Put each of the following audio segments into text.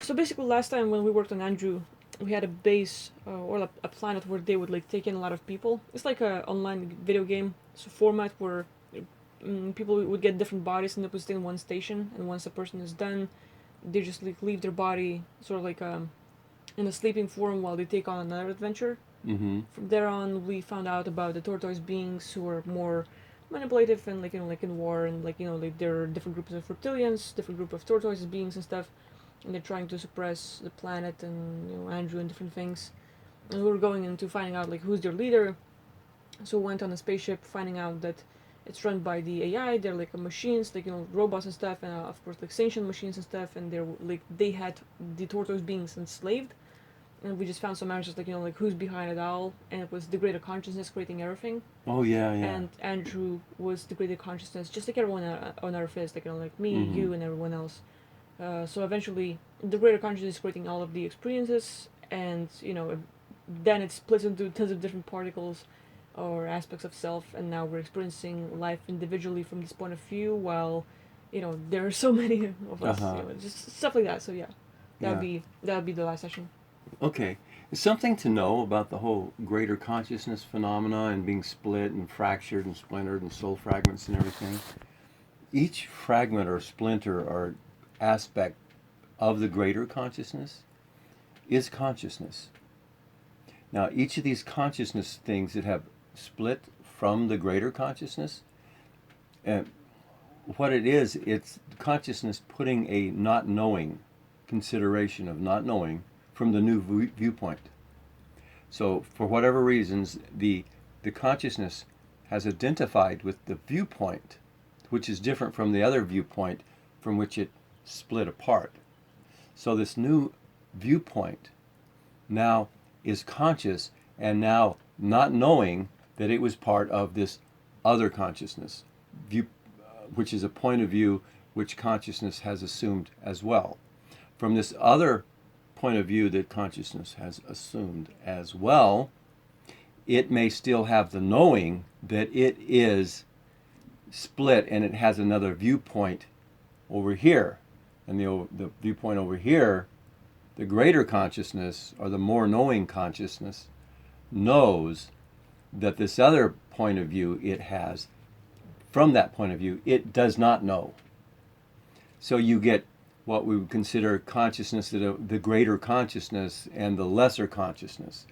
So basically, last time when we worked on Andrew, we had a base or a planet where they would like take in a lot of people. It's like a online video game. So format where people would get different bodies and they would stay in one station. And once a person is done, they just like leave their body sort of like in a sleeping form while they take on another adventure. Mm-hmm. From there on, we found out about the tortoise beings who are more manipulative and like like in war and like there are different groups of reptilians, different group of tortoise beings and stuff, and they're trying to suppress the planet and Andrew and different things. And we were going into finding out like who's their leader. So we went on a spaceship, finding out that it's run by the AI. They're like machines, like robots and stuff, and of course like sentient machines and stuff. And they're like they had the tortoise beings enslaved, and we just found some answers like like who's behind it all, and it was the greater consciousness creating everything. Oh yeah, yeah. And Andrew was the greater consciousness, just like everyone on Earth is, like like me, Mm-hmm. you, and everyone else. So eventually, the greater consciousness is creating all of the experiences, and then it splits into tons of different particles or aspects of self, and now we're experiencing life individually from this point of view. While there are so many of us, Uh-huh. just stuff like that. So yeah, Yeah. that would be the last session. Okay. Something to know about the whole greater consciousness phenomena and being split and fractured and splintered and soul fragments and everything. Each fragment or splinter or aspect of the greater consciousness is consciousness. Now, each of these consciousness things that have split from the greater consciousness, uh, what it is, it's consciousness putting a not knowing consideration of not knowing from the new viewpoint. So, for whatever reasons, the consciousness has identified with the viewpoint, which is different from the other viewpoint from which it split apart. So, this new viewpoint now is conscious and now not knowing that it was part of this other consciousness, view, which is a point of view which consciousness has assumed as well. From this other point of view that consciousness has assumed as well, it may still have the knowing that it is split and it has another viewpoint over here. And the viewpoint over here, the greater consciousness or the more knowing consciousness, knows that this other point of view it has, from that point of view, it does not know. So you get what we would consider consciousness, the greater consciousness and the lesser consciousness.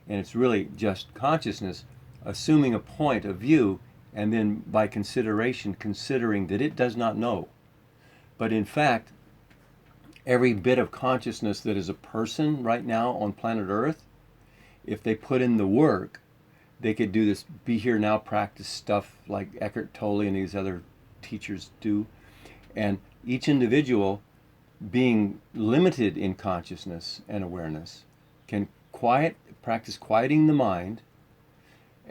And it's really just consciousness assuming a point of view and then by consideration considering that it does not know. But in fact, every bit of consciousness that is a person right now on planet Earth, if they put in the work, they could do this be here now practice stuff like Eckhart Tolle and these other teachers do. And each individual, being limited in consciousness and awareness, can practice quieting the mind.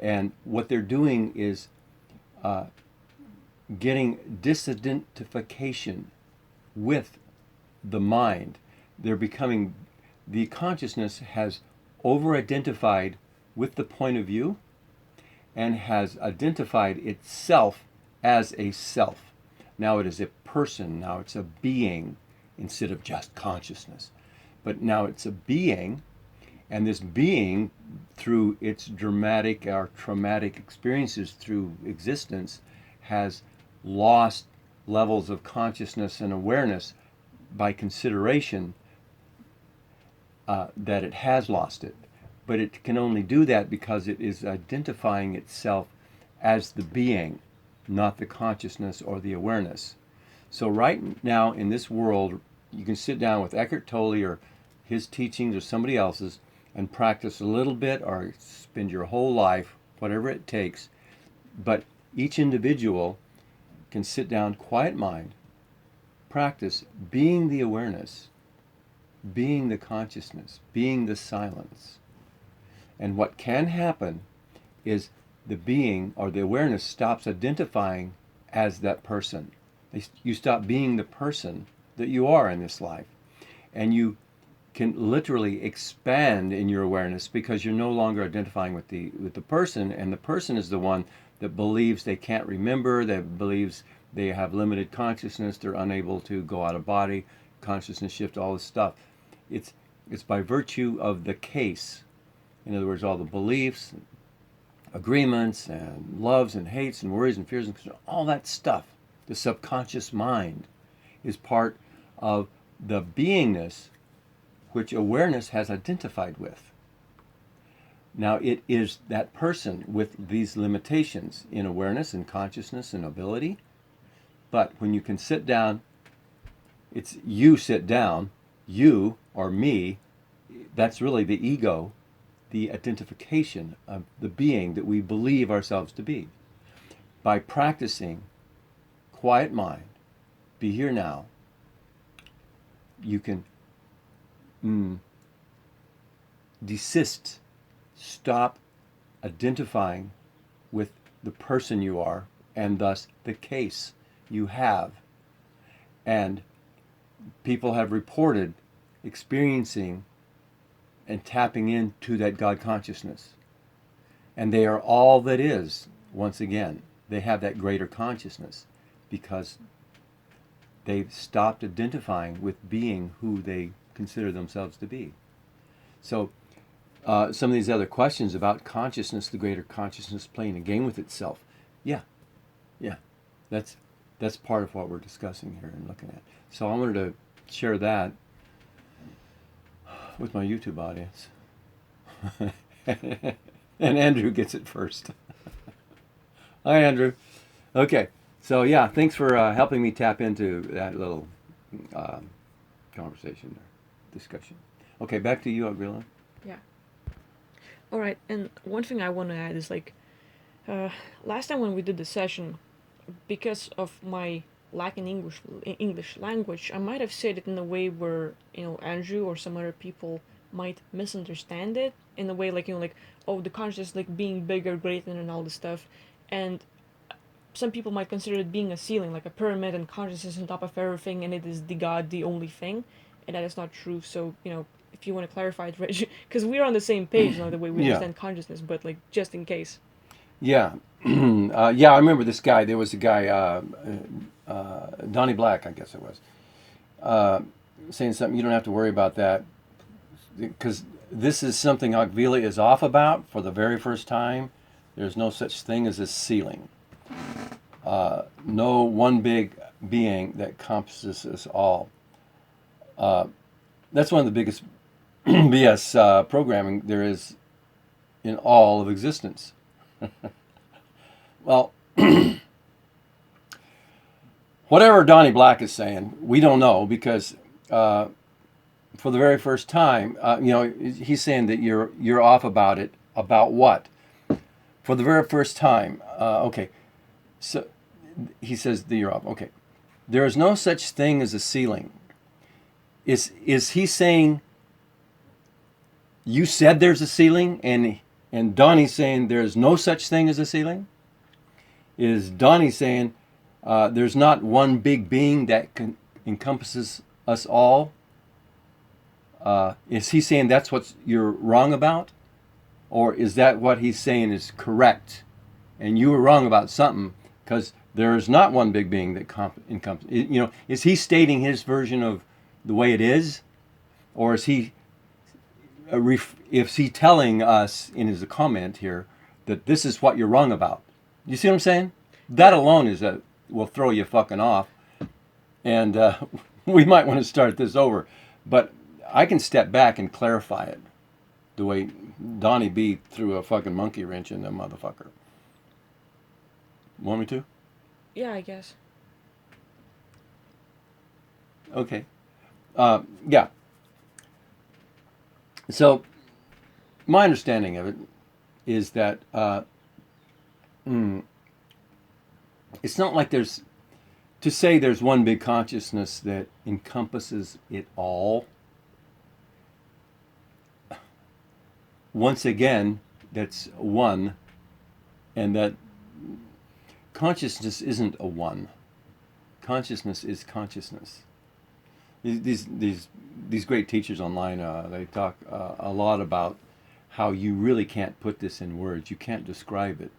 And what they're doing is getting disidentification with the mind. They're becoming, the consciousness has over identified with the point of view and has identified itself as a self. Now it is a person, now it's a being instead of just consciousness. But now it's a being, and this being, through its dramatic or traumatic experiences through existence, has lost levels of consciousness and awareness by consideration that it has lost it. But it can only do that because it is identifying itself as the being, not the consciousness or the awareness. So right now in this world, you can sit down with Eckhart Tolle or his teachings or somebody else's and practice a little bit or spend your whole life, whatever it takes. But each individual can sit down, quiet mind, practice being the awareness, being the consciousness, being the silence. And what can happen is the being or the awareness stops identifying as that person. You stop being the person that you are in this life. And you can literally expand in your awareness because you're no longer identifying with the person, and the person is the one that believes they can't remember, that believes they have limited consciousness, they're unable to go out of body, consciousness shift, all this stuff. It's by virtue of the case. In other words, all the beliefs, agreements, and loves and hates and worries and fears and concerns, all that stuff, the subconscious mind, is part of the beingness which awareness has identified with. Now, it is that person with these limitations in awareness and consciousness and ability. But when you can sit down, it's you sit down, you or me, that's really the ego, the identification of the being that we believe ourselves to be. By practicing quiet mind, be here now, you can desist, stop identifying with the person you are and thus the case you have. And people have reported experiencing and tapping into that God consciousness. And they are all that is, once again. They have that greater consciousness because they've stopped identifying with being who they consider themselves to be. So some of these other questions about consciousness, the greater consciousness playing a game with itself. Yeah, that's part of what we're discussing here and looking at. So I wanted to share that with my YouTube audience. And Andrew gets it first. Hi, Andrew. Okay, so yeah, thanks for helping me tap into that little conversation or discussion. Okay, back to you, Agrila. Yeah. All right, and one thing I want to add is last time when we did the session, because of my lack in English language, I might have said it in a way where Andrew or some other people might misunderstand it in a way oh, the consciousness being bigger, greater, and all this stuff, and some people might consider it being a ceiling, like a pyramid, and consciousness on top of everything, and it is the God, the only thing, and that is not true. So if you want to clarify it, because we're on the same page now, the way we Yeah. understand consciousness, but just in case. Yeah. Yeah, I remember this guy. There was a guy, Donnie Black, I guess it was, saying something, you don't have to worry about that, because this is something Ogvila is off about for the very first time. There's no such thing as a ceiling. No one big being that encompasses us all. That's one of the biggest BS programming there is in all of existence. Well, whatever Donnie Black is saying, we don't know, because for the very first time, he's saying that you're off about it. About what? For the very first time, okay. So he says that you're off. Okay, there is no such thing as a ceiling. Is he saying you said there's a ceiling, and Donnie's saying there's no such thing as a ceiling? Is Donnie saying there's not one big being that encompasses us all? Is he saying that's what you're wrong about? Or is that what he's saying is correct? And you were wrong about something, because there is not one big being that encompasses. Is he stating his version of the way it is? Or is he telling us in his comment here that this is what you're wrong about? You see what I'm saying? That alone will throw you fucking off. And we might want to start this over. But I can step back and clarify it the way Donnie B threw a fucking monkey wrench in that motherfucker. Want me to? Yeah, I guess. Okay. Yeah. So, my understanding of it is that it's not like to say there's one big consciousness that encompasses it all. Once again, that's one, and that consciousness isn't a one. Consciousness is consciousness. These great teachers online, they talk a lot about how you really can't put this in words. You can't describe it.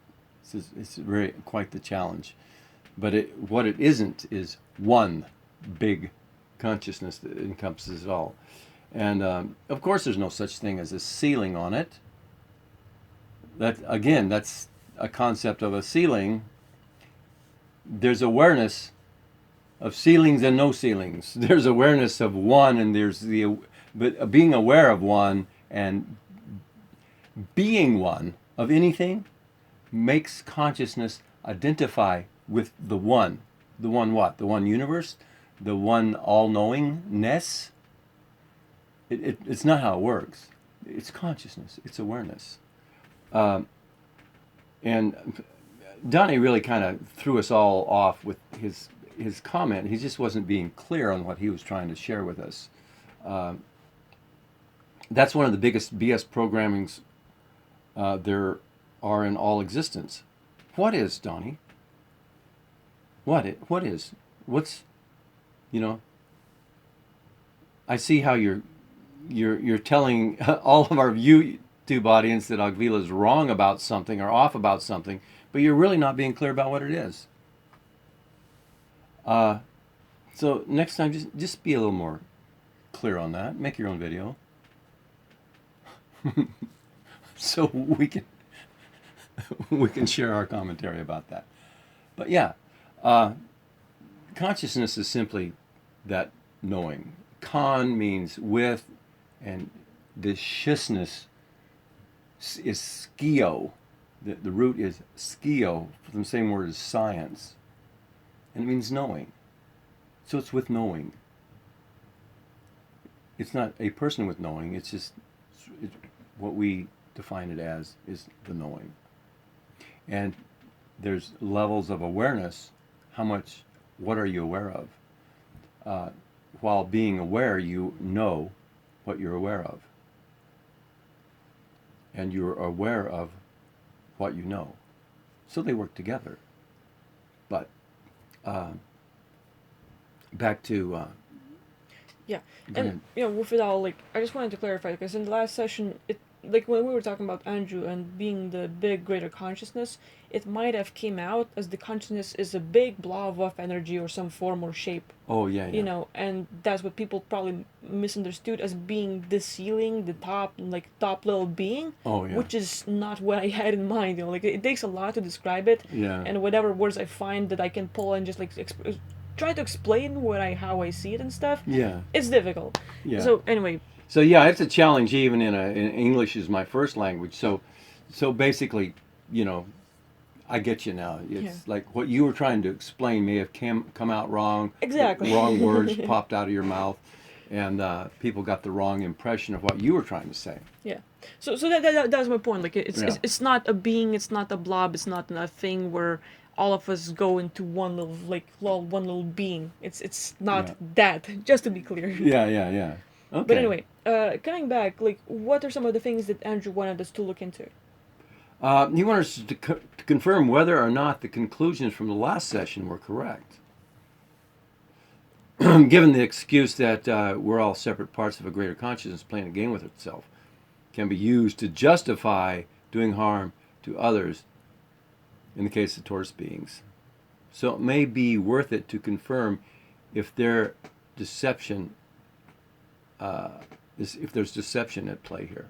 It's quite the challenge. But what it isn't is one big consciousness that encompasses it all. And of course, there's no such thing as a ceiling on it. That again, that's a concept of a ceiling. There's awareness of ceilings and no ceilings. There's awareness of one, and there's but being aware of one and being one of anything makes consciousness identify with the one. The one what? The one universe? The one all-knowingness? It's not how it works. It's consciousness. It's awareness. And Donnie really kind of threw us all off with his comment. He just wasn't being clear on what he was trying to share with us. That's one of the biggest BS programmings there are in all existence. What is, Donnie? What is? What's, you know? I see how you're telling all of our YouTube audience that Agvila is wrong about something or off about something, but you're really not being clear about what it is. So next time, just be a little more clear on that. Make your own video, so we can share our commentary about that. But yeah, consciousness is simply that knowing. Con means with, and the shisness is skio. The root is skio, from the same word as science. And it means knowing. So it's with knowing. It's not a person with knowing, it's just what we define it as is the knowing. And there's levels of awareness. What are you aware of? While being aware, you know what you're aware of. And you're aware of what you know. So they work together. But back to... Yeah, and with it all, like, I just wanted to clarify, because in the last session, like when we were talking about Andrew and being the big greater consciousness, it might have came out as the consciousness is a big blob of energy or some form or shape. Oh yeah. And that's what people probably misunderstood as being the ceiling, the top little being. Oh yeah. Which is not what I had in mind. Like it takes a lot to describe it. Yeah. And whatever words I find that I can pull and just like try to explain how I see it and stuff. Yeah. It's difficult. Yeah. So anyway. So yeah, it's a challenge even in English is my first language. So basically, I get you now. It's like what you were trying to explain may have come out wrong. Exactly. Wrong words popped out of your mouth, and people got the wrong impression of what you were trying to say. Yeah. So that's my point. Like it's not a being. It's not a blob. It's not a thing where all of us go into one little being. It's not that. Just to be clear. Yeah. Okay. But anyway, coming back, like, what are some of the things that Andrew wanted us to look into? He wanted us to confirm whether or not the conclusions from the last session were correct. Given the excuse that we're all separate parts of a greater consciousness playing a game with itself, can be used to justify doing harm to others in the case of tortoise beings. So it may be worth it to confirm if their deception if there's deception at play here.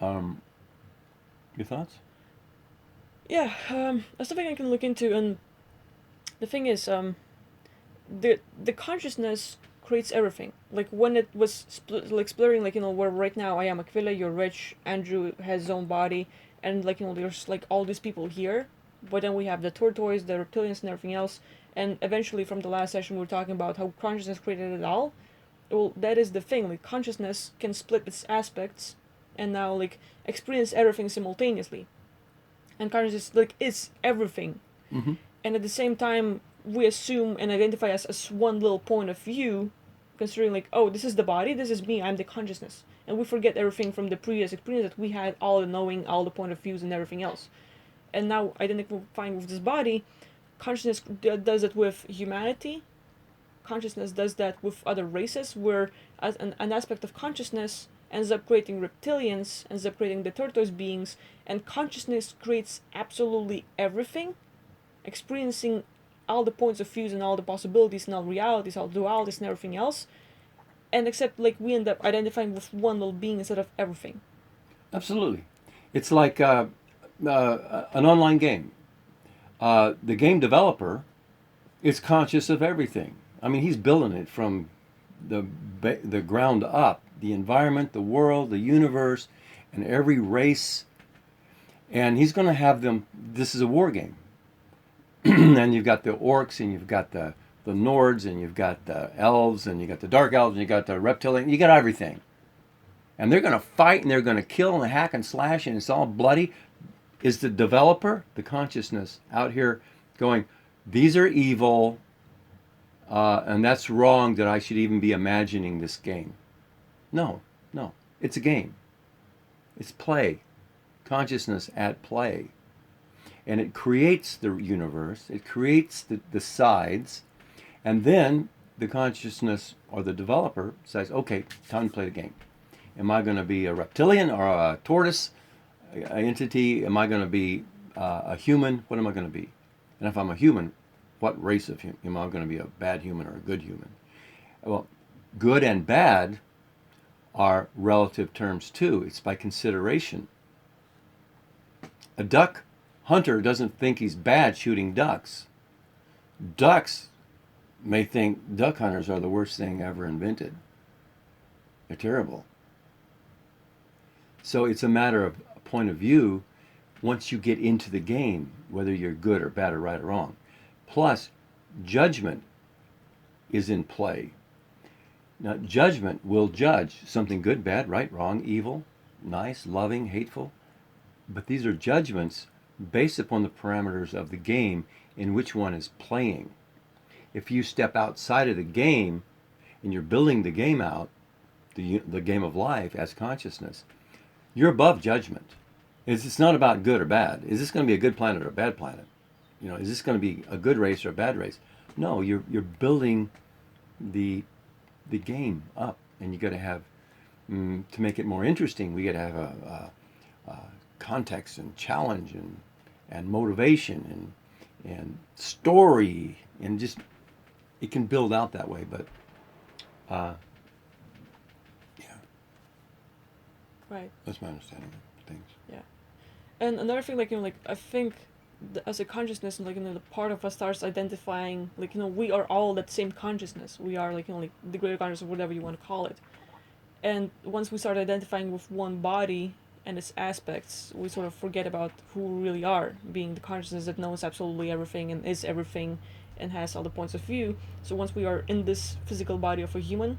Your thoughts? Yeah, that's something I can look into, and the thing is, the consciousness creates everything. Like when it was splitting, like where right now I am Aquila, you're Rich, Andrew has his own body, and there's like all these people here, but then we have the tortoise, the reptilians, and everything else, and eventually from the last session we were talking about how consciousness created it all. Well, that is the thing. Like consciousness can split its aspects, and now like experience everything simultaneously. And consciousness is everything. Mm-hmm. And at the same time, we assume and identify as one little point of view, considering like, oh, this is the body, this is me, I'm the consciousness, and we forget everything from the previous experience that we had, all the knowing, all the point of views, and everything else. And now identifying with this body, consciousness does it with humanity. Consciousness does that with other races, where as an aspect of consciousness ends up creating reptilians, ends up creating the tortoise beings, and consciousness creates absolutely everything, experiencing all the points of views and all the possibilities and all realities, all dualities and everything else, and except like we end up identifying with one little being instead of everything. Absolutely. It's like an online game. The game developer is conscious of everything. I mean, he's building it from the ground up. The environment, the world, the universe, and every race. And he's going to have them. This is a war game. And you've got the orcs, and you've got the Nords, and you've got the elves, and you've got the dark elves, and you've got the reptilian. You got everything. And they're going to fight, and they're going to kill and hack and slash, and it's all bloody. Is the developer, the consciousness, out here going, these are evil, and that's wrong that I should even be imagining this game? No, no. It's a game. It's play. Consciousness at play. And it creates the universe, it creates the sides, and then the consciousness or the developer says, okay, time to play the game. Am I going to be a reptilian or a tortoise entity? Am I going to be a human? What am I going to be? And if I'm a human, what race of human? Am I going to be a bad human or a good human? Well, good and bad are relative terms too. It's by consideration. A duck hunter doesn't think he's bad shooting ducks. Ducks may think duck hunters are the worst thing ever invented. They're terrible. So it's a matter of point of view once you get into the game, whether you're good or bad or right or wrong. Plus, judgment is in play. Now, judgment will judge something good, bad, right, wrong, evil, nice, loving, hateful. But these are judgments based upon the parameters of the game in which one is playing. If you step outside of the game and you're building the game out, the game of life as consciousness, you're above judgment. It's not about good or bad. Is this going to be a good planet or a bad planet? You know, is this going to be a good race or a bad race? No, you're building the game up, and you got to have to make it more interesting. We got to have a context and challenge and motivation and story, and just it can build out that way. But yeah, Right. that's my understanding of things. Yeah. And another thing, like like I think as a consciousness, like the part of us starts identifying, like we are all that same consciousness. We are like like the greater consciousness, or whatever you want to call it. And once we start identifying with one body and its aspects, we sort of forget about who we really are, being the consciousness that knows absolutely everything and is everything and has all the points of view. So once we are in this physical body of a human,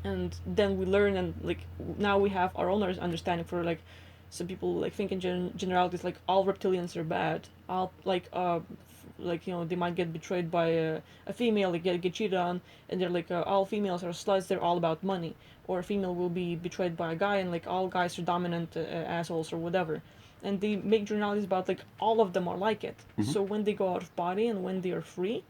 and then we learn, and like now we have our own understanding for like some people like think in generalities, like all reptilians are bad, all like they might get betrayed by a female, they get cheated on, and they're like all females are sluts, they're all about money, or a female will be betrayed by a guy and like all guys are dominant assholes or whatever, and they make generalities about like all of them are like it. Mm-hmm. So when they go out of body and when they are free,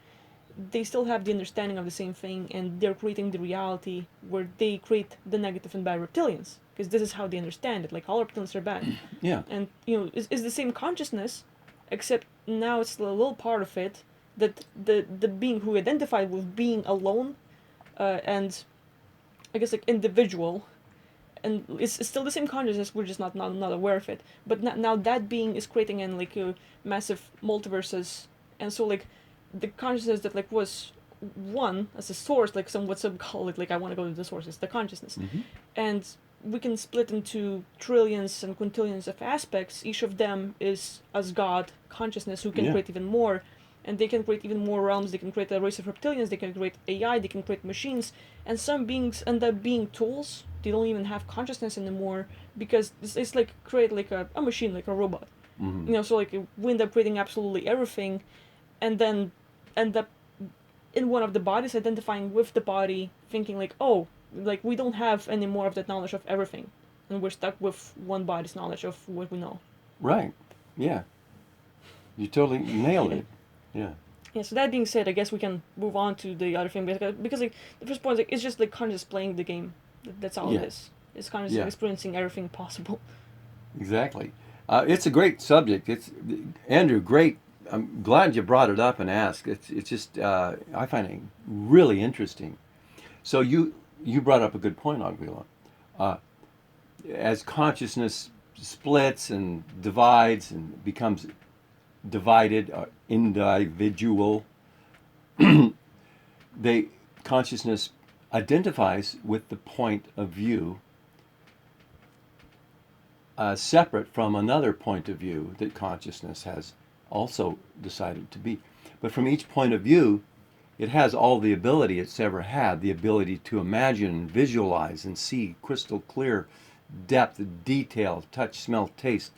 they still have the understanding of the same thing, and they're creating the reality where they create the negative and bad reptilians, because this is how they understand it, like all reptilians are bad. Yeah. And it's the same consciousness, except now it's a little part of it that the being who identified with being alone, and I guess like individual, and it's still the same consciousness, we're just not aware of it, but now that being is creating in like massive multiverses, and so like the consciousness that like was one as a source, like some call it, like I want to go to the source, it's the consciousness. Mm-hmm. And we can split into trillions and quintillions of aspects. Each of them is as God consciousness who can Yeah. create even more, and they can create even more realms. They can create a race of reptilians, they can create AI, they can create machines, and some beings end up being tools. They don't even have consciousness anymore, because it's like create like a machine, like a robot. Mm-hmm. So like we end up creating absolutely everything, and then end up in one of the bodies, identifying with the body, thinking like, oh, like we don't have any more of that knowledge of everything, and we're stuck with one body's knowledge of what we know. Right. Yeah. You totally nailed it. Yeah. Yeah. So that being said, I guess we can move on to the other thing, because like the first point is like, it's just like conscious playing the game. That's all Yeah. it is. It's conscious Yeah. experiencing everything possible. Exactly. It's a great subject. It's Andrew. Great I'm glad you brought it up and asked. It's just I find it really interesting. So you brought up a good point, Aguila. Uh, as consciousness splits and divides and becomes divided, individual, they consciousness identifies with the point of view separate from another point of view that consciousness has also decided to be. But from each point of view, it has all the ability it's ever had, the ability to imagine and visualize and see crystal clear depth, detail, touch, smell, taste,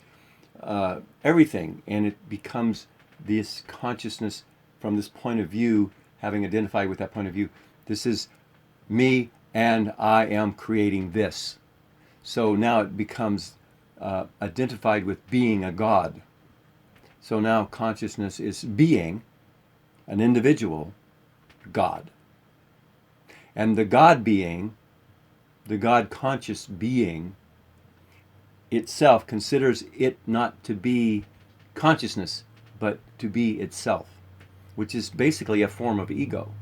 everything. And it becomes this consciousness from this point of view, having identified with that point of view. This is me and I am creating this. So now it becomes identified with being a God. So now consciousness is being an individual God. And the God being, the God conscious being itself considers it not to be consciousness, but to be itself, which is basically a form of ego.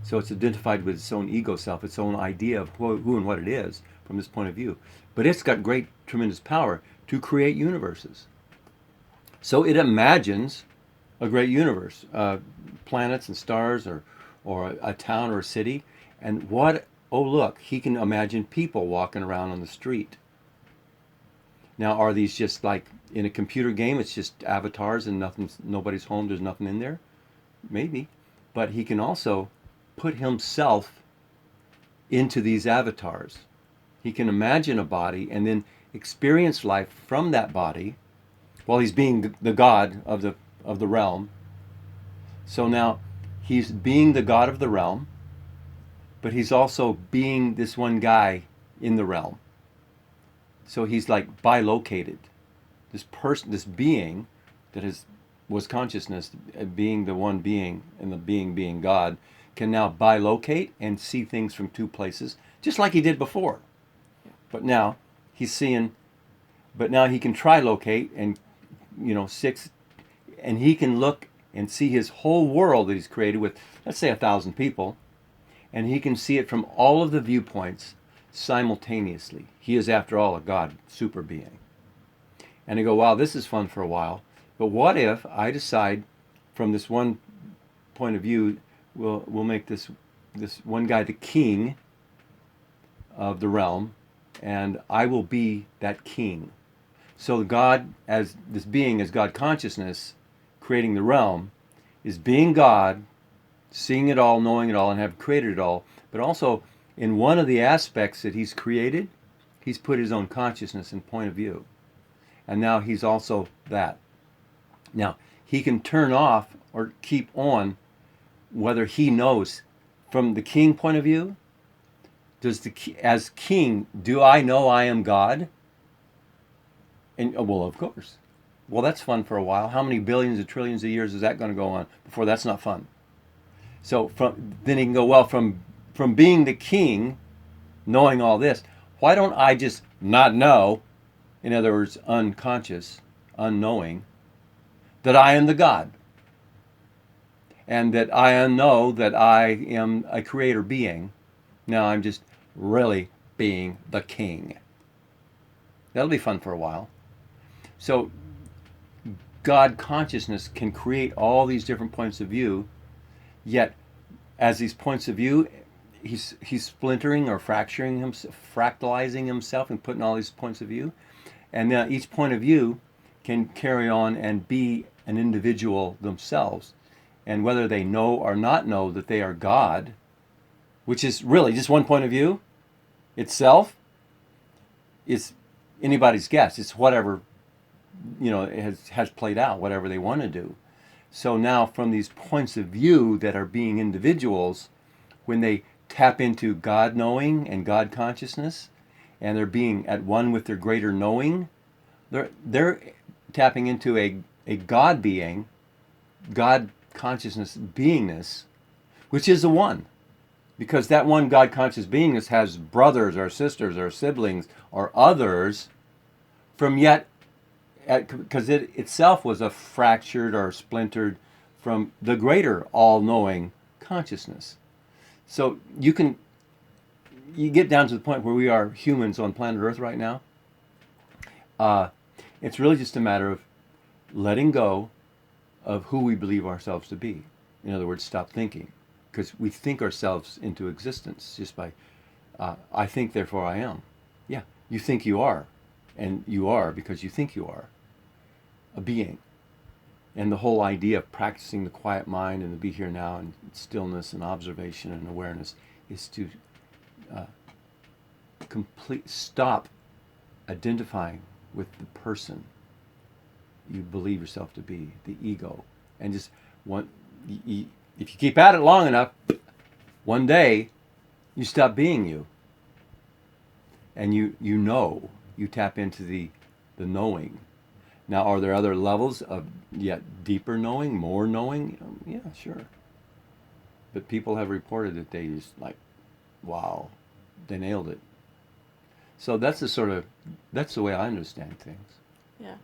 So it's identified with its own ego self, its own idea of who and what it is from this point of view. But it's got great, tremendous power to create universes. So it imagines a great universe, planets and stars, or a town or a city. And oh look, he can imagine people walking around on the street. Now, are these just like in a computer game, it's just avatars and nobody's home, there's nothing in there? Maybe. But he can also put himself into these avatars. He can imagine a body and then experience life from that body while he's being the god of the realm. So now he's being the god of the realm, but he's also being this one guy in the realm. So he's like bilocated. This person, this being that was consciousness, being the one being and the being God, can now bilocate and see things from two places, just like he did before. But now he's seeing, but now he can trilocate and, six, and he can look and see his whole world that he's created with, let's say, 1,000 people, and he can see it from all of the viewpoints simultaneously. He is, after all, a God super being. And I go, wow, this is fun for a while. But what if I decide from this one point of view, we'll make this one guy the king of the realm, and I will be that king. So God, as this being, as God consciousness, creating the realm, is being God, seeing it all, knowing it all, and have created it all. But also, in one of the aspects that he's created, he's put his own consciousness and point of view. And now he's also that. Now, he can turn off or keep on whether he knows. From the king point of view, as king, do I know I am God? And well, of course. Well, that's fun for a while. How many billions of trillions of years is that going to go on before that's not fun? So then he can go, well, from being the king, knowing all this, why don't I just not know, in other words, unconscious, unknowing, that I am the God? And that I know that I am a creator being. Now I'm just really being the king. That'll be fun for a while. So God consciousness can create all these different points of view, yet as these points of view, he's splintering or fracturing himself, fractalizing himself and putting all these points of view. And now each point of view can carry on and be an individual themselves. And whether they know or not know that they are God, which is really just one point of view itself, is anybody's guess. It's whatever, it has played out, whatever they want to do. So now from these points of view that are being individuals, when they tap into God knowing and God consciousness, and they're being at one with their greater knowing, they're tapping into a God being, God consciousness beingness, which is the one. Because that one God conscious beingness has brothers or sisters or siblings or others from yet because it itself was a fractured or splintered from the greater all-knowing consciousness. So you get down to the point where we are humans on planet Earth right now. Uh, it's really just a matter of letting go of who we believe ourselves to be. In other words, stop thinking, because we think ourselves into existence just by I think, therefore I am. Yeah, you think you are, and you are because you think you are a being. And the whole idea of practicing the quiet mind and the be here now and stillness and observation and awareness is to stop identifying with the person you believe yourself to be, the ego, and just if you keep at it long enough, one day you stop being you, and you tap into the knowing. Now, are there other levels of yet deeper knowing, more knowing? Yeah, sure. But people have reported that they just like, wow, they nailed it. So that's the way I understand things. Yeah.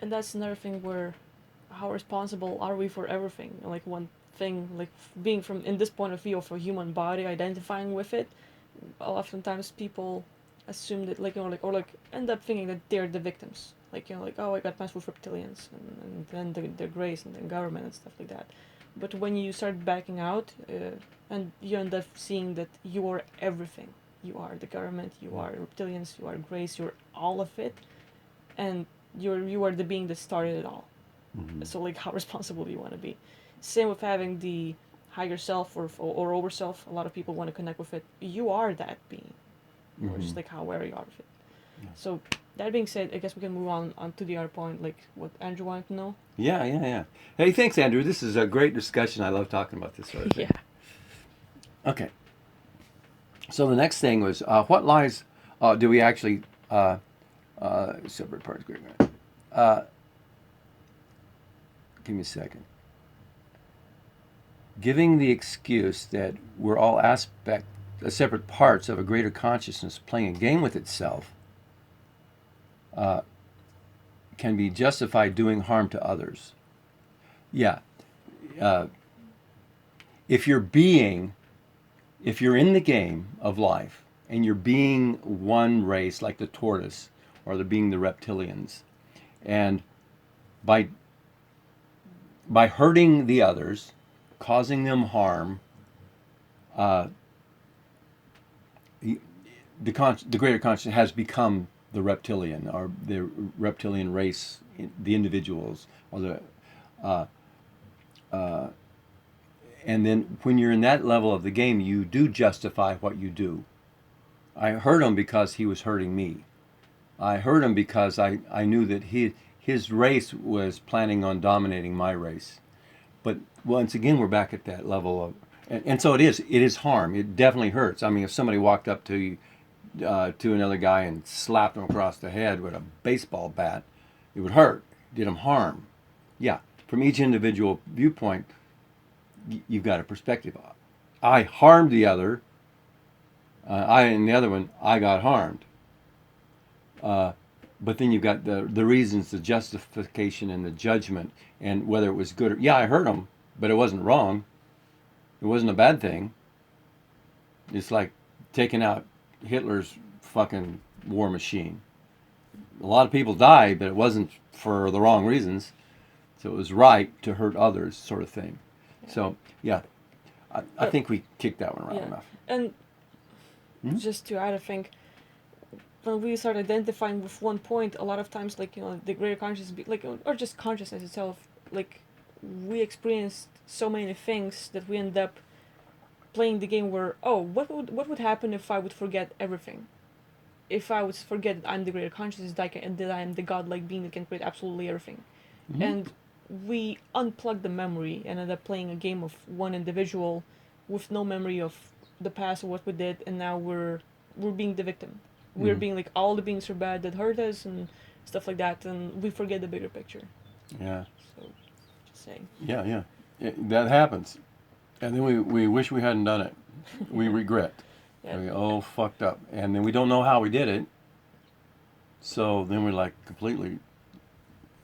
And that's another thing where how responsible are we for everything? Like one thing, like being from in this point of view of a human body, identifying with it, oftentimes people assume that like end up thinking that they're the victims. Like like oh I got messed with reptilians and then the Greys and the government and stuff like that. But when you start backing out, and you end up seeing that you are everything. You are the government. You are reptilians. You are Greys. You're all of it, and you are the being that started it all. Mm-hmm. So like how responsible do you want to be? Same with having the higher self or over self. A lot of people want to connect with it. You are that being. Or Mm-hmm. just like how aware you are of it. Yeah. So that being said, I guess we can move on to the other point, like what Andrew wanted to know. Yeah. Hey, thanks, Andrew. This is a great discussion. I love talking about this sort of thing. Yeah. Okay. So the next thing was what lies do we actually separate parts? Give me a second. Giving the excuse that we're all separate parts of a greater consciousness playing a game with itself can be justified doing harm to others. Yeah. If you're in the game of life and you're being one race like the tortoise or being the reptilians, and by hurting the others, causing them harm, the greater consciousness has become the reptilian, or the reptilian race, the individuals, or and then when you're in that level of the game, you do justify what you do. I hurt him because he was hurting me. I hurt him because I knew that his race was planning on dominating my race. But once again, we're back at that level of, and so it is harm. It definitely hurts. I mean, if somebody walked up to another guy and slapped him across the head with a baseball bat, it would hurt. Did him harm. Yeah, from each individual viewpoint, you've got a perspective. I harmed the other. In the other one, I got harmed. But then you've got the reasons, the justification, and the judgment, and whether it was good or, yeah, I hurt him, but it wasn't wrong. It wasn't a bad thing. It's like taking out Hitler's fucking war machine. A lot of people died, but it wasn't for the wrong reasons. So it was right to hurt others, sort of thing. Yeah. So, yeah, I think we kicked that one around enough. And just to add, I think when we start identifying with one point, a lot of times, like the greater consciousness, or just consciousness itself, like we experienced so many things that we end up playing the game where what would happen if I would forget everything? If I would forget I'm the greater consciousness, that I am the godlike being that can create absolutely everything, and we unplug the memory and end up playing a game of one individual with no memory of the past or what we did, and now we're being the victim. We're being like all the beings are bad that hurt us and stuff like that, and we forget the bigger picture. Yeah. So, just saying. Yeah. That happens. And then we wish we hadn't done it. We regret. We fucked up. And then we don't know how we did it. So then we're like completely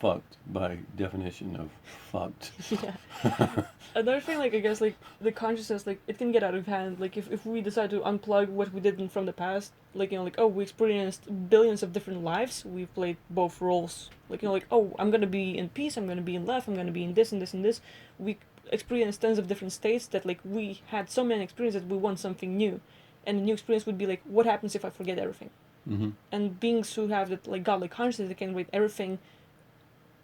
fucked by definition of fucked. Yeah. Another thing, like I guess, like the consciousness, like it can get out of hand. Like if we decide to unplug what we did from the past, like like oh, we experienced billions of different lives. We've played both roles. Like like oh, I'm gonna be in peace. I'm gonna be in love. I'm gonna be in this and this and this. We experienced tons of different states that like we had so many experiences that we want something new, and the new experience would be like what happens if I forget everything. Mm-hmm. And beings who have that like godly consciousness, they can read everything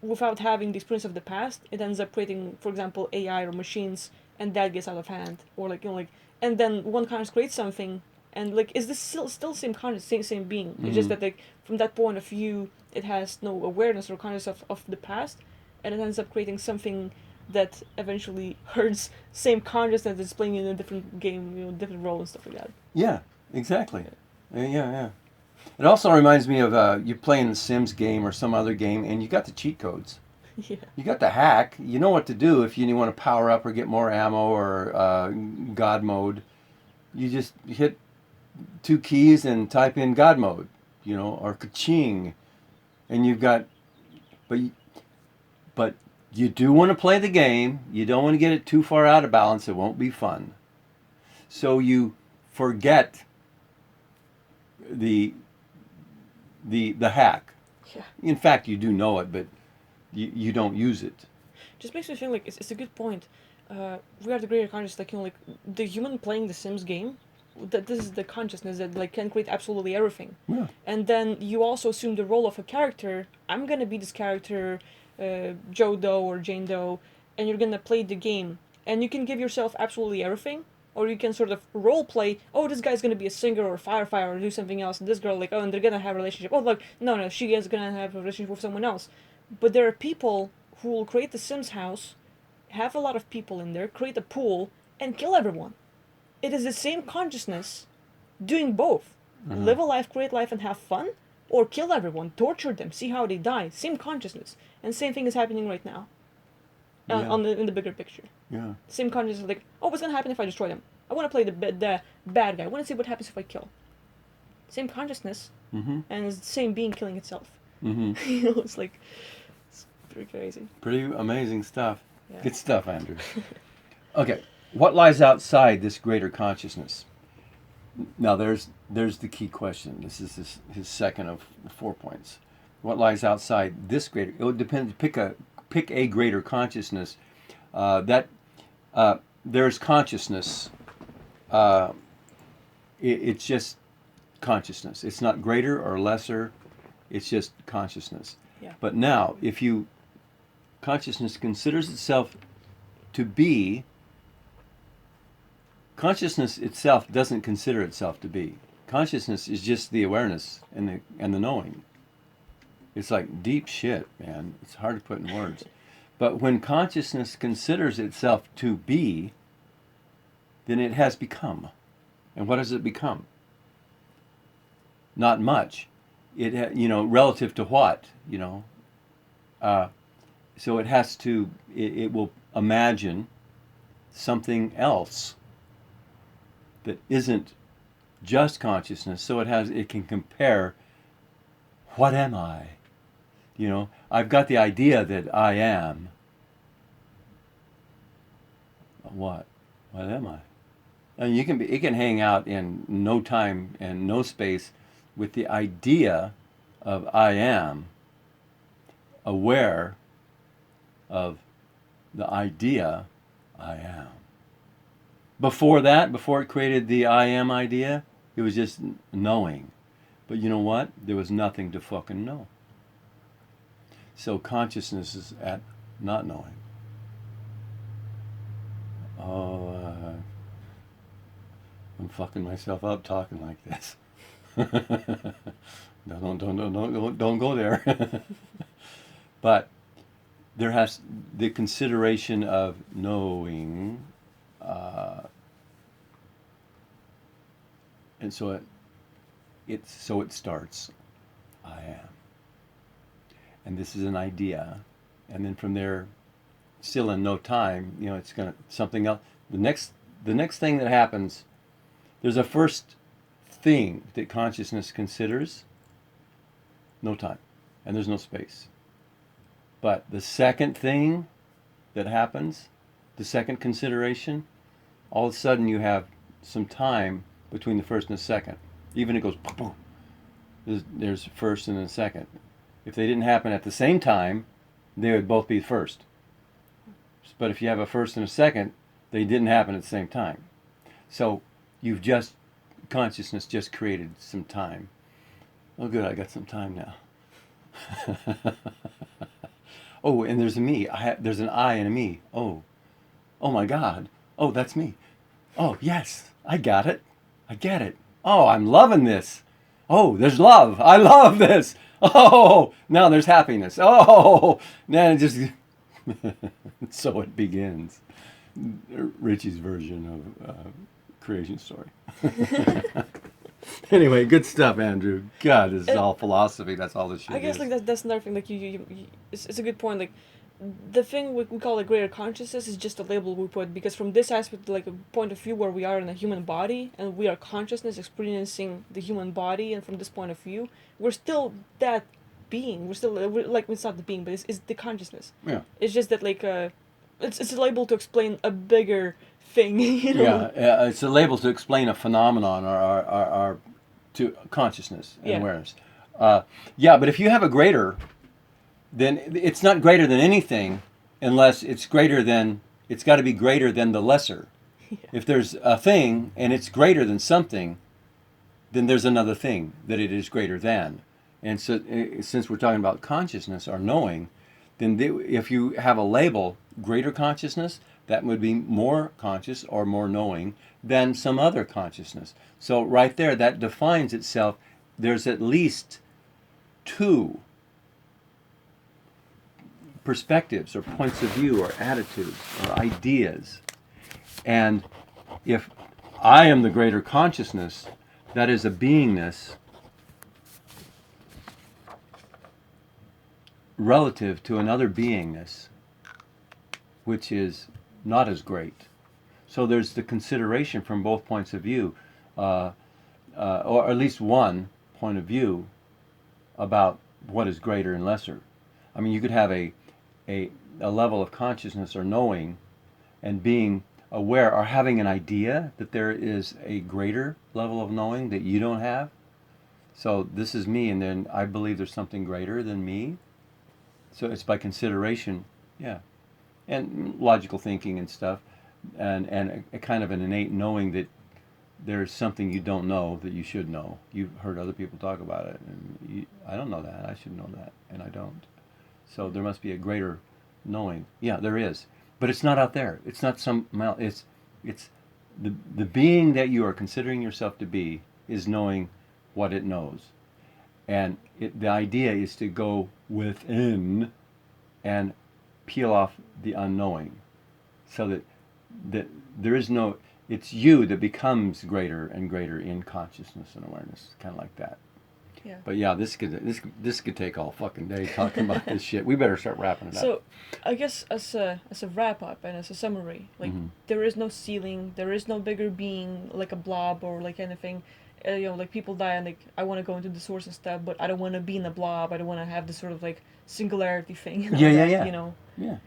without having the experience of the past. It ends up creating, for example, AI or machines, and that gets out of hand. Or like like, and then one conscious creates something, and like, is this still same conscious, same being? It's just Mm-hmm. that like from that point of view, it has no awareness or consciousness of the past, and it ends up creating something that eventually hurts same consciousness that's playing in a different game, different role and stuff like that. Yeah, exactly. Yeah. It also reminds me of you playing the Sims game or some other game, and you got the cheat codes. Yeah. You got the hack. You know what to do if you want to power up or get more ammo or God mode. You just hit two keys and type in God mode, or ka-ching, and you've got. But but you do want to play the game. You don't want to get it too far out of balance. It won't be fun. So you forget the the hack. Yeah. In fact, you do know it, but you don't use it. Just makes me feel like it's a good point. We are the greater consciousness, like like the human playing the Sims game. That this is the consciousness that like can create absolutely everything, Yeah. and then you also assume the role of a character. I'm gonna be this character, Joe Doe or Jane Doe, and you're gonna play the game, and you can give yourself absolutely everything, or you can sort of role play. Oh, this guy's gonna be a singer or a firefighter or do something else, and this girl like oh, and they're gonna have a relationship. Oh, look, no, she is gonna have a relationship with someone else. But there are people who will create the Sims house, have a lot of people in there, create a pool, and kill everyone. It is the same consciousness doing both. Uh-huh. Live a life, create life, and have fun, or kill everyone, torture them, see how they die. Same consciousness. And same thing is happening right now. Yeah. In the bigger picture. Yeah. Same consciousness, like, oh, what's gonna happen if I destroy them? I want to play the bad guy. I want to see what happens if I kill. Same consciousness, Mm-hmm. and it's the same being killing itself. Mm-hmm. It's like, it's pretty crazy. Pretty amazing stuff. Yeah. Good stuff, Andrew. Okay, what lies outside this greater consciousness? Now, there's the key question. This is his second of 4 points. What lies outside this greater? It would depend. Pick a greater consciousness. That there's consciousness. It's just consciousness. It's not greater or lesser. It's just consciousness. Yeah. But now, if you consciousness considers itself to be, consciousness itself doesn't consider itself to be. Consciousness is just the awareness and the knowing. It's like deep shit, man. It's hard to put in words. But when consciousness considers itself to be, then it has become. And what does it become? Not much. It relative to what, so it has to. It will imagine something else that isn't just consciousness. So it can compare. What am I? I've got the idea that I am. What? What am I? And it can hang out in no time and no space with the idea of I am, aware of the idea I am. Before that, before it created the I am idea, it was just knowing. But you know what? There was nothing to fucking know. So consciousness is at not knowing. Oh, I'm fucking myself up talking like this. Don't go there. But there has the consideration of knowing, and so it starts. I am, and this is an idea, and then from there, still in no time, it's gonna something else. The next thing that happens, there's a first thing that consciousness considers. No time, and there's no space. But the second thing that happens, the second consideration, all of a sudden you have some time between the first and the second. Even it goes boom, boom. There's first and then second. If they didn't happen at the same time, they would both be first. But if you have a first and a second, they didn't happen at the same time. So you've just, consciousness just created some time. Oh, good, I got some time now. Oh, and there's a me. There's an I and a me. Oh my God. Oh, that's me. Oh, yes, I got it. I get it. Oh, I'm loving this. Oh, there's love. I love this. Oh, now there's happiness. Oh, now it just, so it begins. Richie's version of creation story. Anyway, good stuff, Andrew. God, this is all philosophy. That's all this shit I guess is. like that's another thing. Like it's a good point. Like the thing we call like greater consciousness is just a label we put, because from this aspect, like a point of view where we are in a human body and we are consciousness experiencing the human body, and from this point of view, we're still that being. We're like, it's not the being, but it's the consciousness. Yeah. It's just that like it's a label to explain a bigger thing. You know. Yeah, it's a label to explain a phenomenon or to consciousness and Yeah. awareness. Yeah, but if you have a greater, then it's not greater than anything unless it's greater than, it's got to be greater than the lesser. Yeah. If there's a thing and it's greater than something, then there's another thing that it is greater than. And so, since we're talking about consciousness or knowing, then if you have a label, greater consciousness, that would be more conscious or more knowing than some other consciousness. So right there, that defines itself. There's at least two perspectives or points of view or attitudes or ideas. And if I am the greater consciousness, that is a beingness relative to another beingness which is not as great. So there's the consideration from both points of view, or at least one point of view about what is greater and lesser. I mean, you could have a level of consciousness or knowing and being aware or having an idea that there is a greater level of knowing that you don't have. So this is me, and then I believe there's something greater than me. So it's by consideration, yeah, and logical thinking and stuff, and a kind of an innate knowing that there's something you don't know that you should know. You've heard other people talk about it, and I don't know that. I should know that, and I don't. So there must be a greater knowing. Yeah, there is, but it's not out there. It's not some. It's the being that you are considering yourself to be is knowing what it knows, and the idea is to go within and peel off the unknowing, so that there is no. It's you that becomes greater and greater in consciousness and awareness, kind of like that. Yeah. But yeah, this could take all fucking day talking about this shit. We better start wrapping it up. So, I guess as a wrap up and as a summary, like there is no ceiling, there is no bigger being like a blob or like anything. Like people die and like I want to go into the source and stuff, but I don't want to be in a blob. I don't want to have this sort of like singularity thing. Yeah. You know. Yeah.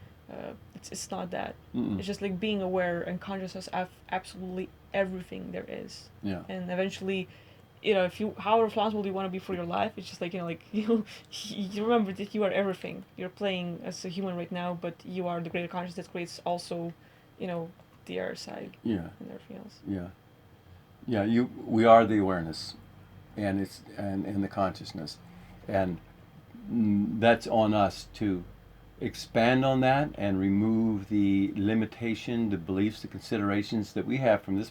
It's not that. Mm-mm. It's just like being aware and conscious of absolutely everything there is. Yeah. And eventually, if how responsible do you want to be for your life? It's just like you remember that you are everything. You're playing as a human right now, but you are the greater consciousness that creates also, the other side. Yeah. And everything else. Yeah. Yeah. We are the awareness, and it's and the consciousness, and that's on us to expand on that and remove the limitation, the beliefs, the considerations that we have from this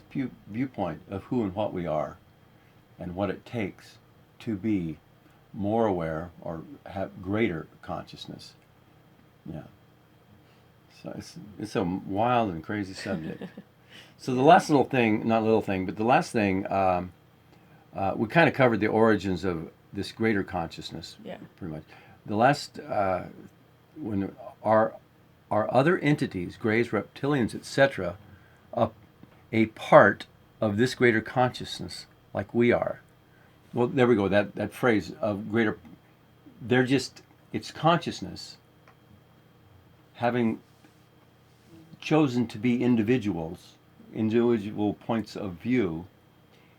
viewpoint of who and what we are and what it takes to be more aware or have greater consciousness. Yeah. So it's a wild and crazy subject. So the last little thing, not little thing, but the last thing, we kind of covered the origins of this greater consciousness. Yeah. Pretty much. The last, when are other entities, greys, reptilians, etc., a part of this greater consciousness like we are? Well, there we go. That phrase of greater, it's consciousness having chosen to be individuals, individual points of view,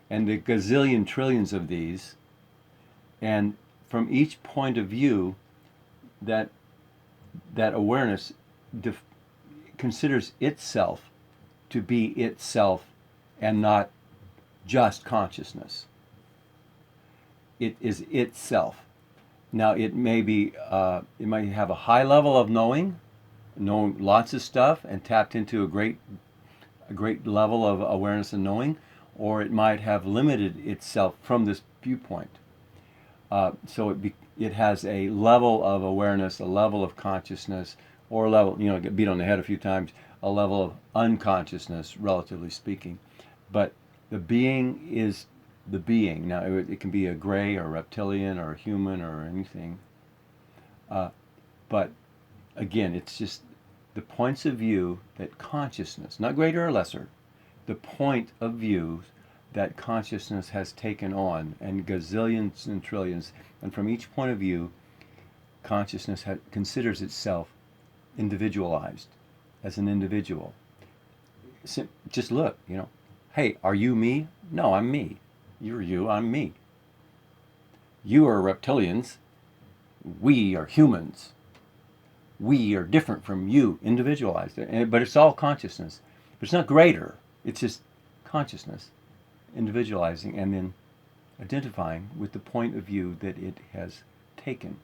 and the gazillion trillions of these, and from each point of view, that awareness considers itself to be itself and not just consciousness. It is itself. Now it may be, it might have a high level of knowing lots of stuff and tapped into a great level of awareness and knowing, or it might have limited itself from this viewpoint. So it has a level of awareness, a level of consciousness, or a level, get beat on the head a few times, a level of unconsciousness, relatively speaking. But the being is the being. Now, it can be a gray or reptilian or a human or anything. But again, it's just the points of view that consciousness, not greater or lesser, the point of view that consciousness has taken on, and gazillions and trillions, and from each point of view, consciousness considers itself individualized as an individual. Just look, hey, are you me? No, I'm me. You're you, I'm me. You are reptilians. We are humans. We are different from you, individualized. But it's all consciousness. But it's not greater. It's just consciousness, individualizing, and then identifying with the point of view that it has taken.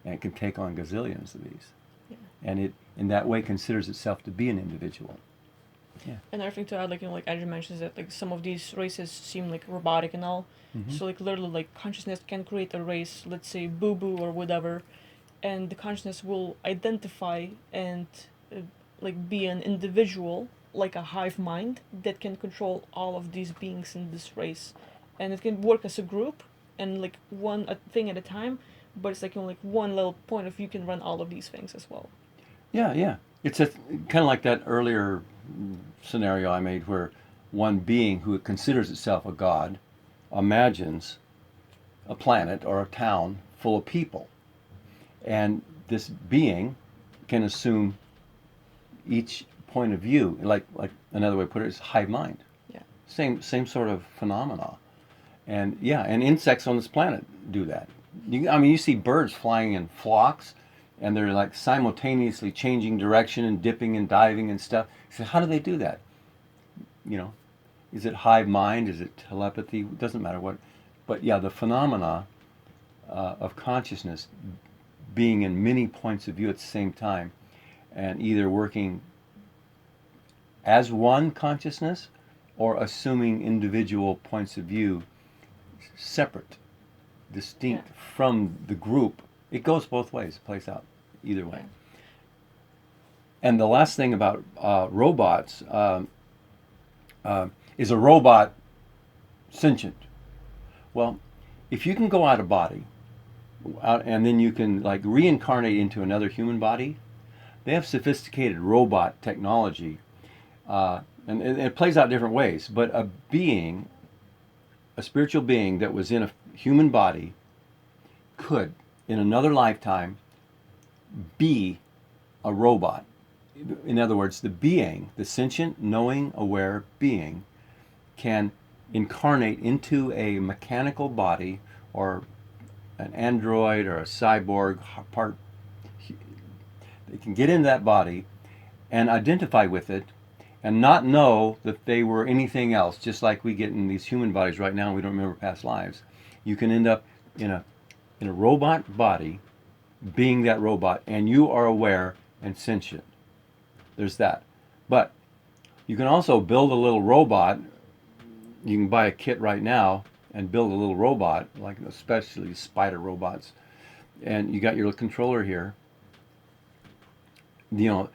And it can take on gazillions of these. Yeah. And it, in that way, considers itself to be an individual. Yeah. Another thing to add, like Andrew mentions that like some of these races seem like robotic and all. Mm-hmm. So like literally like consciousness can create a race, let's say Boo Boo or whatever, and the consciousness will identify and like be an individual, like a hive mind that can control all of these beings in this race, and it can work as a group and like one thing at a time. But it's like only like one little point of view can run all of these things as well. Yeah, yeah. It's kind of like that earlier scenario I made where one being who considers itself a god imagines a planet or a town full of people. And this being can assume each point of view, like another way to put it is hive mind. Yeah. Same sort of phenomena. And yeah, and insects on this planet do that. You see birds flying in flocks, and they're like simultaneously changing direction and dipping and diving and stuff. So how do they do that? Is it hive mind? Is it telepathy? It doesn't matter what. But yeah, the phenomena of consciousness being in many points of view at the same time, and either working as one consciousness or assuming individual points of view separate, distinct from the group. It goes both ways. It plays out either way. Yeah. And the last thing about robots is a robot sentient? Well, if you can go out of body and then you can like reincarnate into another human body, they have sophisticated robot technology, and it plays out different ways. But a spiritual being that was in a human body could, in another lifetime, be a robot. In other words, the sentient, knowing, aware being, can incarnate into a mechanical body or an android or a cyborg part. They can get in that body and identify with it and not know that they were anything else, just like we get in these human bodies right now and we don't remember past lives. You can end up in a robot body, being that robot, and you are aware and sentient. There's that. But you can also build a little robot. You can buy a kit right now and build a little robot, like especially spider robots. And you got your little controller here. You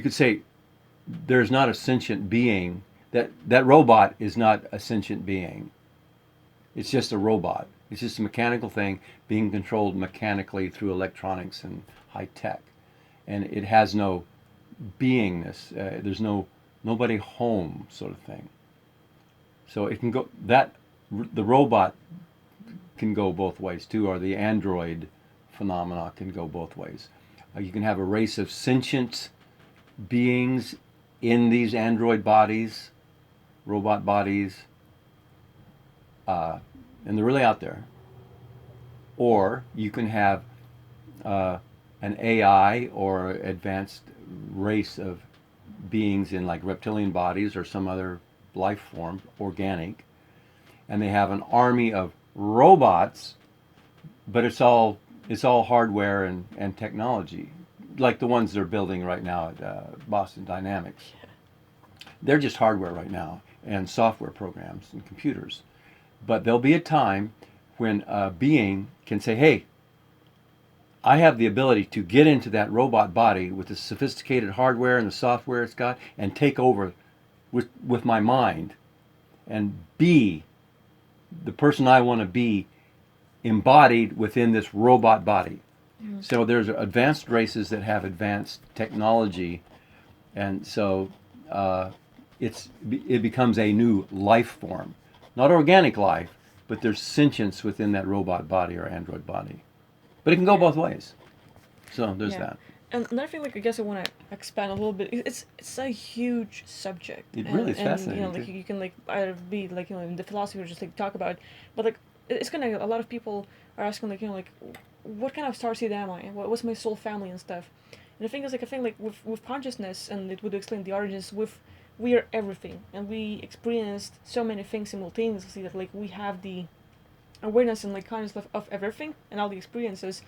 could say there's not a sentient being. That robot is not a sentient being. It's just a robot. It's just a mechanical thing being controlled mechanically through electronics and high tech. And it has no beingness. There's nobody home sort of thing. So it can go, the robot can go both ways too, or the android phenomena can go both ways. You can have a race of sentient beings in these android bodies, robot bodies, and they're really out there. Or you can have an AI or advanced race of beings in like reptilian bodies or some other life form, organic, and they have an army of robots, but it's all hardware and technology, like the ones they're building right now at Boston Dynamics. They're just hardware right now and software programs and computers. But there'll be a time when a being can say, hey, I have the ability to get into that robot body with the sophisticated hardware and the software it's got and take over with my mind and be the person I want to be embodied within this robot body. So there's advanced races that have advanced technology, and so it becomes a new life form, not organic life, but there's sentience within that robot body or android body. But it can go both ways. So there's Yeah. that. And another thing, like I guess I want to expand a little bit. It's a huge subject, It really is and fascinating, like too. you can like either be like in the philosophy or just like talk about it, but like it's kind of a lot of people are asking like like what kind of starseed am I? What's my soul family and stuff. And the thing is like I think like with consciousness, and it would explain the origins. With we are everything, and we experienced so many things simultaneously that like we have the awareness and like consciousness of everything and all the experiences,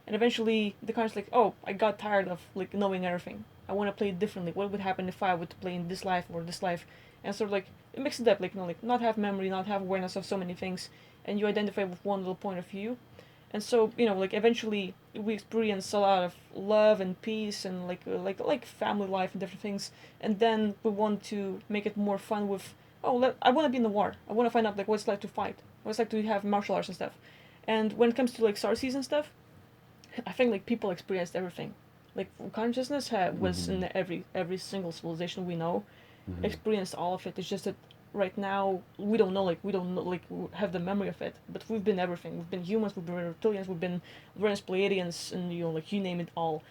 and eventually the conscious like, oh, I got tired of like knowing everything. I want to play it differently. What would happen if I would play in this life or this life? And sort of like it makes it up, like like not have memory, not have awareness of so many things, and you identify with one little point of view. And so like eventually we experience a lot of love and peace and like family life and different things, and then we want to make it more fun with, oh, I want to be in the war. I want to find out like what it's like to fight, what it's like to have martial arts and stuff. And when it comes to like star season stuff, I think like people experienced everything. Like consciousness was Mm-hmm. in every single civilization we know, Mm-hmm. experienced all of it. It's just that right now we don't know like have the memory of it. But we've been everything. We've been humans. We've been reptilians. We've been Uranus Pleiadians, and like you name it all.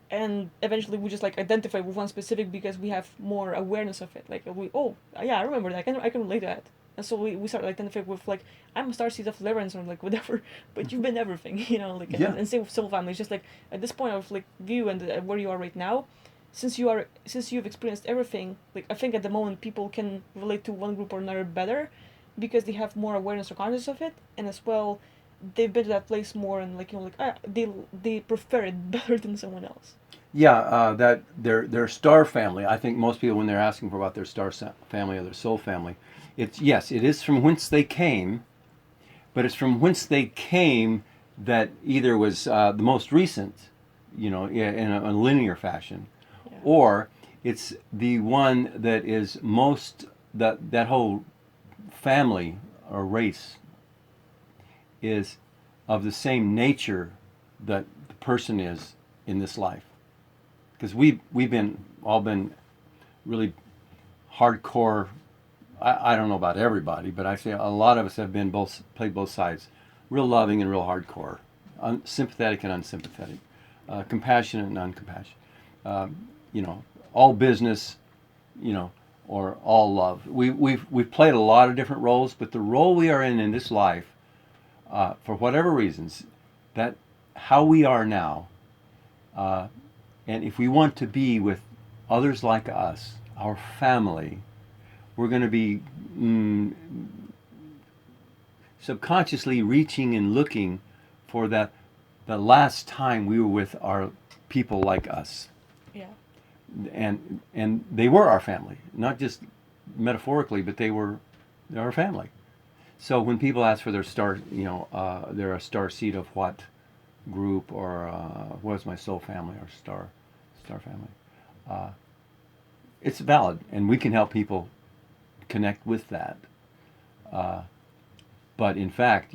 And eventually we just like identify with one specific because we have more awareness of it. Like we, oh yeah, I remember that. I can relate to that. And so we start identifying with like, I'm a starseed of Lawrence or like whatever, but you've been everything, like, Yeah. and same with Soul Family. It's just like at this point of like view and where you are right now, since you've experienced everything, like I think at the moment people can relate to one group or another better because they have more awareness or conscious of it, and as well they've been to that place more, and like like they prefer it better than someone else. Yeah, that their star family. I think most people, when they're asking for about their family or their soul family, it's yes, it is from whence they came, but it's from whence they came that either was the most recent, in a linear fashion, Yeah. or it's the one that is most that whole family or race is of the same nature that the person is in this life. Because we've been really hardcore. I don't know about everybody, but I say a lot of us have been played both sides, real loving and real hardcore, sympathetic and unsympathetic, compassionate and uncompassionate. You know, all business, you know, or all love. We've played a lot of different roles, but the role we are in this life, for whatever reasons, that how we are now, uh, and if we want to be with others like us, our family, we're going to be mm, subconsciously reaching and looking for that the last time we were with our people like us, Yeah. and they were our family, not just metaphorically, but they're our family. So when people ask for their star, they're a star seed of what group, or what is my soul family or star family, uh, it's valid, and we can help people connect with that. Uh, but in fact,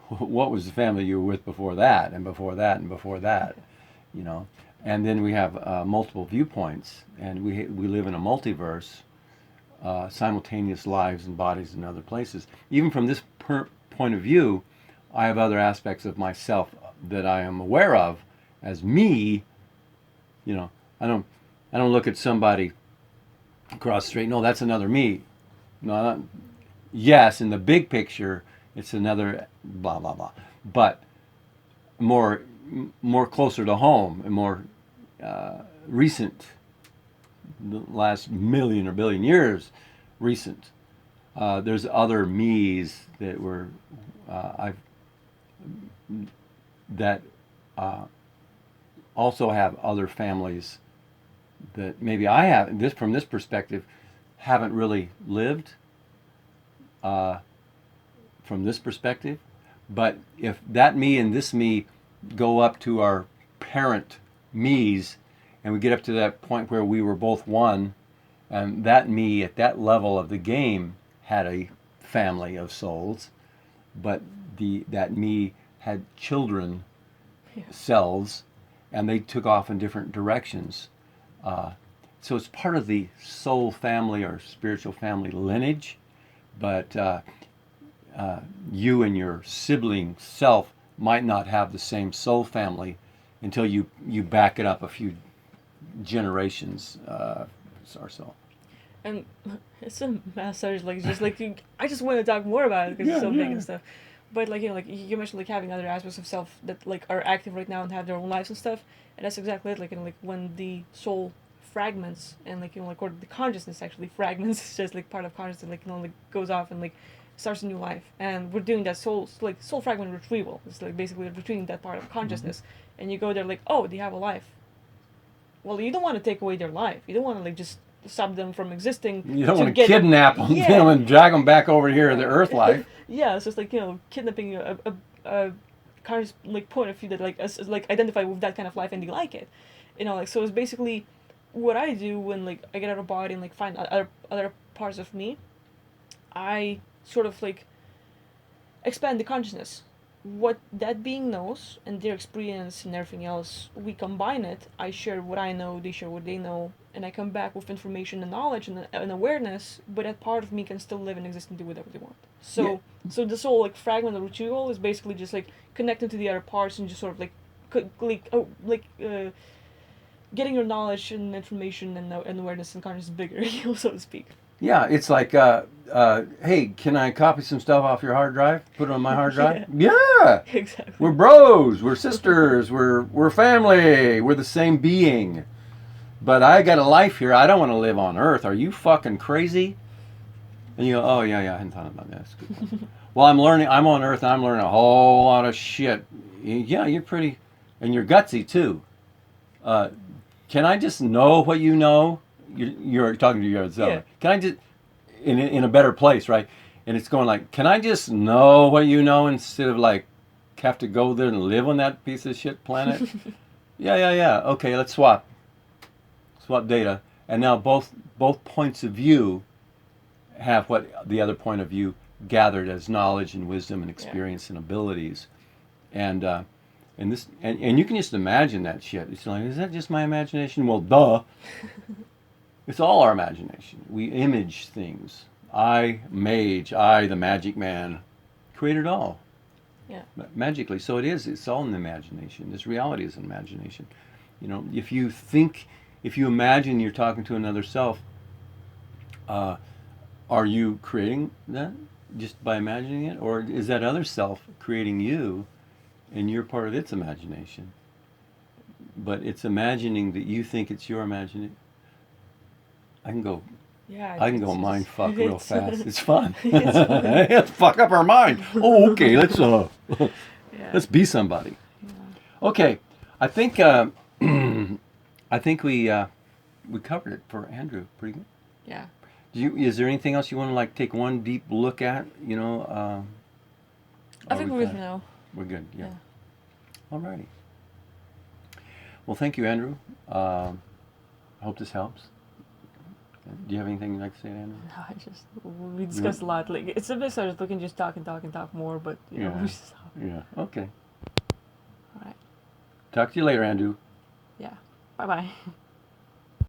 what was the family you were with before that, and before that, and before that, you know? And then we have multiple viewpoints, and we live in a multiverse, simultaneous lives and bodies in other places. Even from this point of view, I have other aspects of myself that I am aware of, as me, you know, I don't I don't look at somebody across the street. No, that's another me. No, not, yes, in the big picture, it's another blah blah blah. But more more closer to home and more recent, the last million or billion years, recent. There's other me's that were I've that also have other families that maybe I have this from this perspective haven't really lived uh, from this perspective. But if that me and this me go up to our parent me's, and we get up to that point where we were both one, and that me at that level of the game had a family of souls, but that me had children Yeah. selves, and they took off in different directions. Uh, so it's part of the soul family or spiritual family lineage, but you and your sibling self might not have the same soul family until you back it up a few generations or so. And it's a massage, like just like I just want to talk more about it because it's so big and stuff. But like like you mentioned, like having other aspects of self that like are active right now and have their own lives and stuff, and that's exactly it. Like like when the soul fragments and like like or the consciousness actually fragments, it's just like part of consciousness, like like goes off and like starts a new life. And we're doing that soul fragment retrieval. It's like basically retrieving that part of consciousness, and you go there like, oh, they have a life. Well, you don't want to take away their life. You don't want to like just stop them from existing. You don't want to get kidnap them, Yeah. and drag them back over here to the Earth life. Yeah, it's just like kidnapping a conscious like point of view that like like identify with that kind of life and they like it, like so it's basically what I do when like I get out of body and like find other parts of me. I sort of like expand the consciousness. What that being knows and their experience and everything else, we combine it. I share what I know, they share what they know, and I come back with information and knowledge and awareness. But that part of me can still live and exist and do whatever they want. So, so this whole like fragment of ritual is basically just like connecting to the other parts and just sort of like, getting your knowledge and information and awareness and consciousness bigger, so to speak. Yeah, it's like, hey, can I copy some stuff off your hard drive? Put it on my hard drive? Yeah! Exactly. We're bros, we're sisters, we're family, we're the same being. But I got a life here, I don't want to live on Earth. Are you fucking crazy? And you go, oh, yeah, I hadn't thought about that. That's a good point. Well, I'm on Earth and I'm learning a whole lot of shit. Yeah, you're pretty, and you're gutsy too. Can I just know what you know? You're talking to yourself. Yeah. Can I just in a better place, right? And it's going like, can I just know what you know instead of like have to go there and live on that piece of shit planet? Yeah. Okay, let's swap data, and now both points of view have what the other point of view gathered as knowledge and wisdom and experience and abilities, and this and you can just imagine that shit. It's like, is that just my imagination? Well, duh. It's all our imagination. We image things. I, the magic man, created all. Yeah. Magically. So it is. It's all in the imagination. This reality is an imagination. If you imagine you're talking to another self, are you creating that just by imagining it? Or is that other self creating you and you're part of its imagination? But it's imagining that you think it's your imagination. I can go mind fuck real fast. It's fun. Let's fuck up our mind. Oh, okay. Let's be somebody. Yeah. Okay, I think we covered it for Andrew pretty good. Yeah. Is there anything else you want to like take one deep look at? I think we're good for now. We're good. Yeah. Alrighty. Well, thank you, Andrew. I hope this helps. Do you have anything you'd like to say, Andrew? No, we discussed a lot. Like it's a bit sort of looking just talk more, but we just stop. Yeah. Okay. All right. Talk to you later, Andrew. Yeah. Bye.